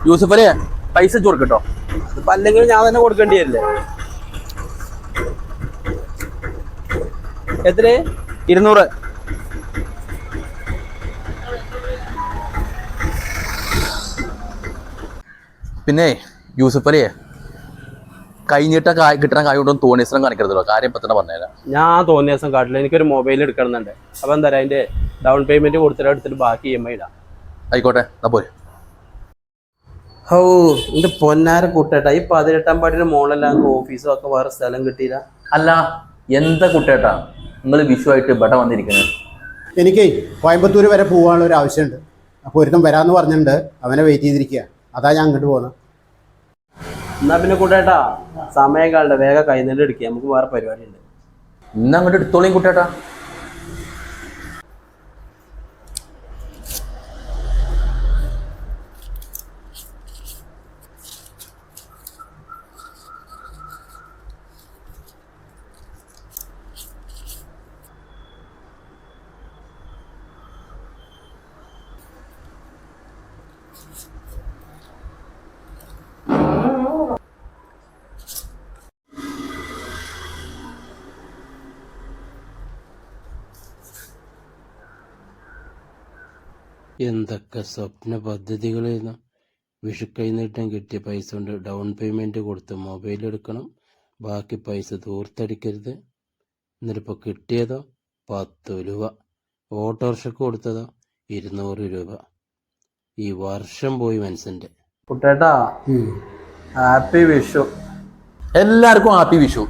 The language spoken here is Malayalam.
യൂസഫലി പൈസ കൊടുക്കട്ടോ. ഇതിപ്പോ അല്ലെങ്കിൽ ഞാൻ തന്നെ കൊടുക്കേണ്ടി വരില്ലേ? എത്ര? 200. പിന്നെ യൂസഫലിയെ കഴിഞ്ഞിട്ട കിട്ടണ കായ് കൊണ്ടൊന്നും തോന്നിയസം കാണിക്കരുതല്ലോ. കാര്യം ഇപ്പൊ തന്നെ പറഞ്ഞുതരാം. ഞാൻ തോന്നിയ ദിവസം കാട്ടില്ല. എനിക്കൊരു മൊബൈൽ എടുക്കണമെന്നുണ്ട്. അപ്പൊ എന്താ അതിന്റെ ഡൗൺ പേയ്മെന്റ് കൊടുത്തിട്ട് ബാക്കി EMI ഇടാം. ആയിക്കോട്ടെ, എന്നാ പോരെ. ഓ എന്റെ പൊന്നാര കൂട്ടേട്ടാ, ഈ 18-ാം പാടിന്റെ മോളെല്ലാം ഓഫീസും ഒക്കെ വേറെ സ്ഥലം കിട്ടിയില്ല. അല്ല എന്താ കുട്ടേട്ടാ നിങ്ങൾ വിഷുവായിട്ട് ഇവിടെ വന്നിരിക്കുന്നത്? എനിക്ക് കോയമ്പത്തൂർ വരെ പോകാനുള്ള ഒരു ആവശ്യമുണ്ട്. അപ്പോൾ ഒരുത്തം വരാമെന്ന് പറഞ്ഞിട്ടുണ്ട്. അവനെ വെയിറ്റ് ചെയ്തിരിക്കുക. അതാ ഞാൻ അങ്ങോട്ട് പോകുന്നത്. എന്നാ പിന്നെ കൂട്ടേട്ടാ സമയം കാലം വേഗം കൈനീട്ട് എടുക്കുക. നമുക്ക് വേറെ പരിപാടി ഉണ്ട്. ഇന്ന് അങ്ങോട്ട് എടുത്തോളിയും കുട്ടേട്ടാ. എന്തൊക്കെ സ്വപ്ന പദ്ധതികളായിരുന്നു. വിഷു കൈനീട്ടം കിട്ടിയ പൈസ കൊണ്ട് ഡൗൺ പേയ്മെന്റ് കൊടുത്ത് മൊബൈൽ എടുക്കണം. ബാക്കി പൈസ ദൂർത്തടിക്കരുത്. എന്നിട്ടിപ്പോൾ കിട്ടിയതോ 10 രൂപ. ഓട്ടോറിക്ഷക്ക് കൊടുത്തതോ 200 രൂപ. ഈ വർഷം പോയി മനസ്സിന്റെ. കുട്ടേട്ടാ ഹാപ്പി വിഷു. എല്ലാവർക്കും ഹാപ്പി വിഷു.